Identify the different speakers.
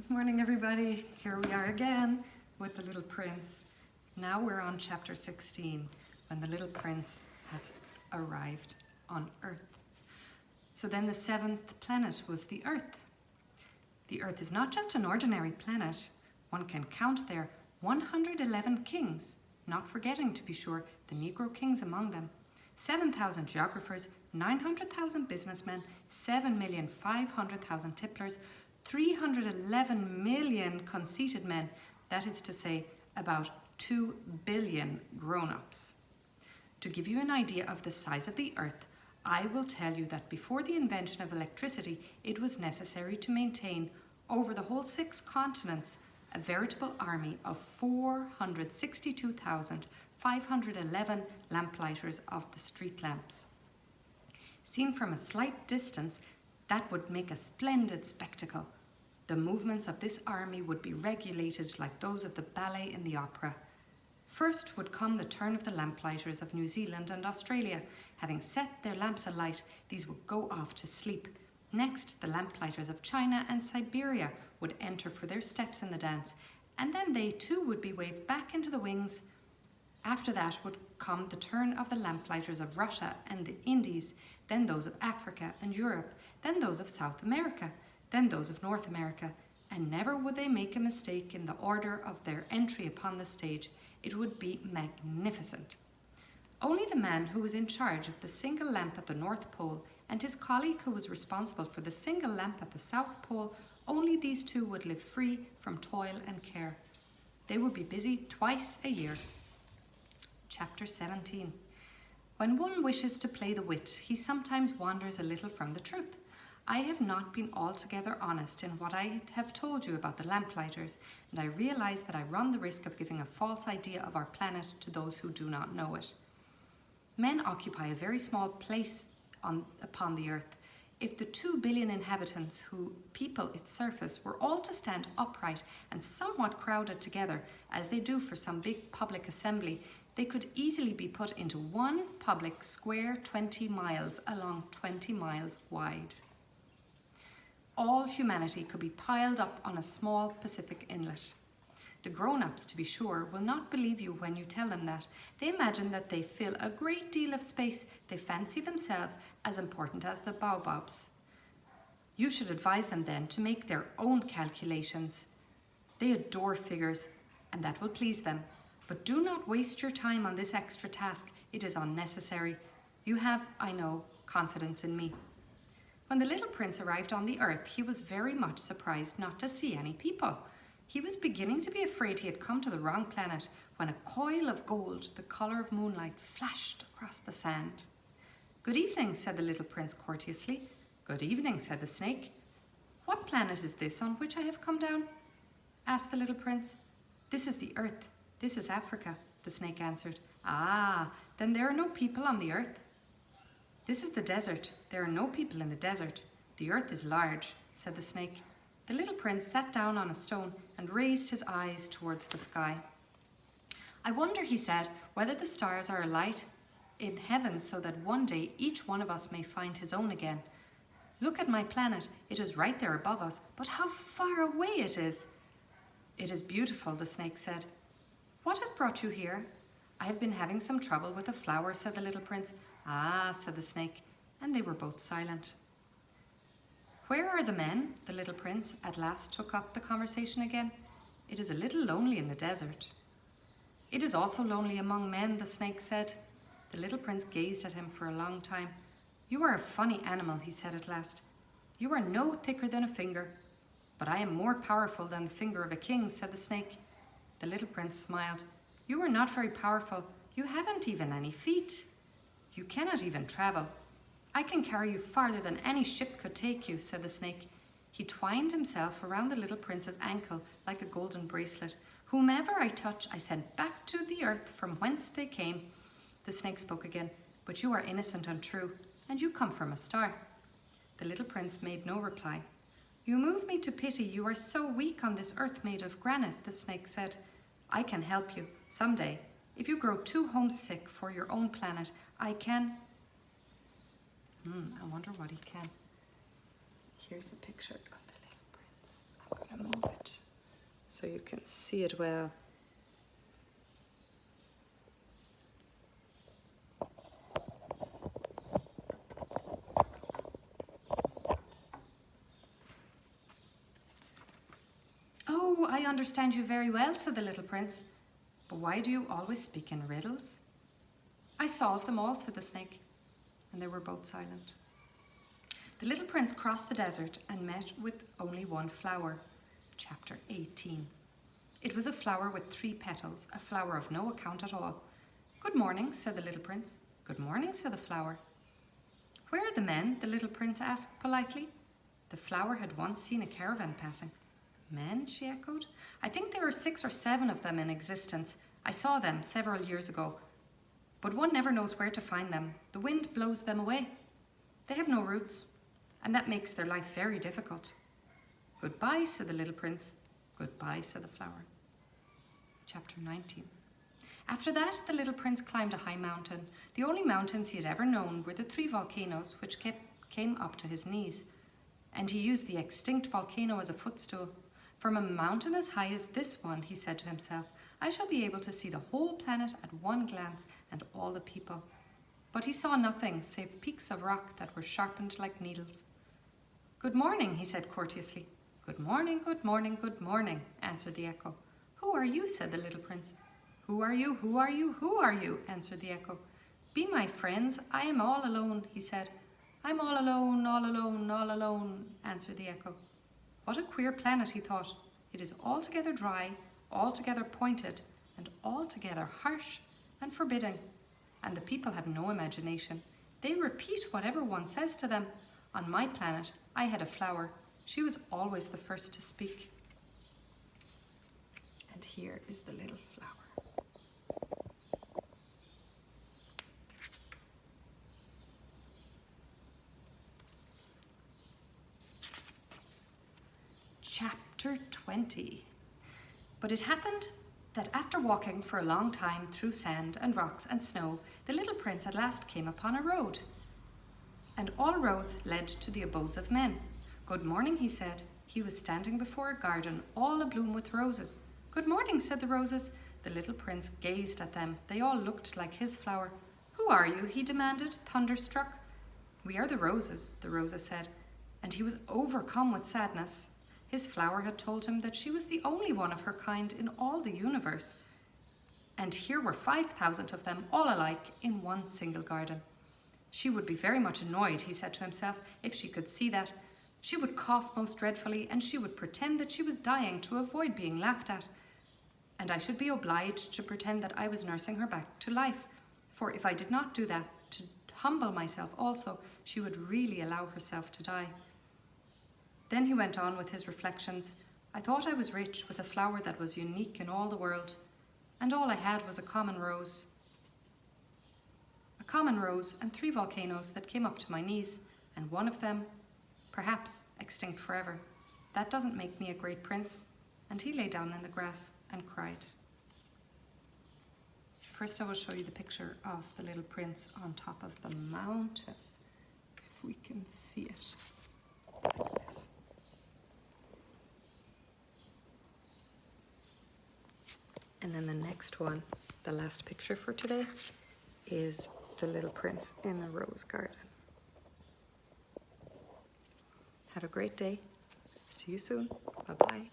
Speaker 1: Good morning, everybody. Here we are again with the Little Prince. Now we're on chapter 16, when the Little Prince has arrived on Earth. So then the seventh planet was the Earth. The Earth is not just an ordinary planet. One can count there 111 kings, not forgetting, to be sure, the Negro kings among them, 7,000 geographers, 900,000 businessmen, 7,500,000 tipplers, 311 million conceited men, that is to say, about 2 billion grown-ups. To give you an idea of the size of the Earth, I will tell you that before the invention of electricity, it was necessary to maintain, over the whole 6 continents, a veritable army of 462,511 lamplighters of the street lamps. Seen from a slight distance, that would make a splendid spectacle. The movements of this army would be regulated like those of the ballet in the opera. First would come the turn of the lamplighters of New Zealand and Australia. Having set their lamps alight, these would go off to sleep. Next, the lamplighters of China and Siberia would enter for their steps in the dance, and then they too would be waved back into the wings. After that would come the turn of the lamplighters of Russia and the Indies, then those of Africa and Europe, then those of South America, then those of North America, and never would they make a mistake in the order of their entry upon the stage. It would be magnificent. Only the man who was in charge of the single lamp at the North Pole and his colleague who was responsible for the single lamp at the South Pole, only these two would live free from toil and care. They would be busy twice a year. Chapter 17. When one wishes to play the wit, he sometimes wanders a little from the truth. I have not been altogether honest in what I have told you about the lamplighters, and I realize that I run the risk of giving a false idea of our planet to those who do not know it. Men occupy a very small place upon the Earth. If the 2 billion inhabitants who people its surface were all to stand upright and somewhat crowded together, as they do for some big public assembly, they could easily be put into one public square 20 miles along 20 miles wide. All humanity could be piled up on a small Pacific inlet. The grown-ups, to be sure, will not believe you when you tell them that. They imagine that they fill a great deal of space. They fancy themselves as important as the baobabs. You should advise them then to make their own calculations. They adore figures, and that will please them. But do not waste your time on this extra task. It is unnecessary. You have, I know, confidence in me. When the little prince arrived on the Earth, he was very much surprised not to see any people. He was beginning to be afraid he had come to the wrong planet when a coil of gold, the colour of moonlight, flashed across the sand. "Good evening," said the little prince courteously. "Good evening," said the snake. "What planet is this on which I have come down?" asked the little prince. "This is the Earth. This is Africa," the snake answered. "Ah, then there are no people on the Earth." "This is the desert. There are no people in the desert. The Earth is large," said the snake. The little prince sat down on a stone and raised his eyes towards the sky. "I wonder," he said, "whether the stars are alight in heaven so that one day each one of us may find his own again. Look at my planet. It is right there above us, but how far away it is." "It is beautiful," the snake said. "What has brought you here?" "I have been having some trouble with a flower," said the little prince. "Ah," said the snake, and they were both silent. "Where are the men?" The little prince at last took up the conversation again. "It is a little lonely in the desert." "It is also lonely among men," the snake said. The little prince gazed at him for a long time. "You are a funny animal," he said at last. "You are no thicker than a finger." "But I am more powerful than the finger of a king," said the snake. The little prince smiled. "You are not very powerful. You haven't even any feet. You cannot even travel." "I can carry you farther than any ship could take you," said the snake. He twined himself around the little prince's ankle like a golden bracelet. "Whomever I touch, I send back to the earth from whence they came." The snake spoke again. "But you are innocent and true, and you come from a star." The little prince made no reply. "You move me to pity. You are so weak on this earth made of granite," the snake said. "I can help you some day. If you grow too homesick for your own planet, I can..." I wonder what he can. Here's a picture of the little prince. I'm going to move it. so you can see it well. "Oh, I understand you very well," said the little prince. "But why do you always speak in riddles?" "I solve them all," said the snake, and they were both silent. The little prince crossed the desert and met with only one flower. Chapter 18. It was a flower with 3 petals, a flower of no account at all. "Good morning," said the little prince. "Good morning," said the flower. "Where are the men?" the little prince asked politely. The flower had once seen a caravan passing. "Men?" she echoed. "I think there are 6 or 7 of them in existence. I saw them several years ago. But one never knows where to find them. The wind blows them away. They have no roots, and that makes their life very difficult." "Goodbye," said the little prince. "Goodbye," said the flower. Chapter 19. After that, the little prince climbed a high mountain. The only mountains he had ever known were the 3 volcanoes which came up to his knees. And he used the extinct volcano as a footstool. "From a mountain as high as this one," he said to himself, "I shall be able to see the whole planet at one glance and all the people." But he saw nothing save peaks of rock that were sharpened like needles. "Good morning," he said courteously. "Good morning, good morning, good morning," answered the echo. "Who are you?" said the little prince. "Who are you? Who are you? Who are you?" answered the echo. "Be my friends, I am all alone," he said. "I'm all alone, all alone, all alone," answered the echo. What a queer planet, he thought. It is altogether dry, altogether pointed, and altogether harsh and forbidding. And the people have no imagination. They repeat whatever one says to them. On my planet, I had a flower. She was always the first to speak. And here is the little flower. Chapter 20. But it happened that after walking for a long time through sand and rocks and snow, the little prince at last came upon a road. And all roads led to the abodes of men. "Good morning," he said. He was standing before a garden all abloom with roses. "Good morning," said the roses. The little prince gazed at them. They all looked like his flower. "Who are you?" he demanded, thunderstruck. "We are the roses," the roses said, and he was overcome with sadness. His flower had told him that she was the only one of her kind in all the universe. And here were 5,000 of them, all alike, in one single garden. She would be very much annoyed, he said to himself, if she could see that. She would cough most dreadfully, and she would pretend that she was dying to avoid being laughed at. And I should be obliged to pretend that I was nursing her back to life, for if I did not do that, to humble myself also, she would really allow herself to die. Then he went on with his reflections. I thought I was rich with a flower that was unique in all the world, and all I had was a common rose. A common rose and 3 volcanoes that came up to my knees, and one of them, perhaps, extinct forever. That doesn't make me a great prince. And he lay down in the grass and cried. First I will show you the picture of the little prince on top of the mountain, if we can see it like this. And then the next one, the last picture for today, is the little prince in the rose garden. Have a great day. See you soon. Bye-bye.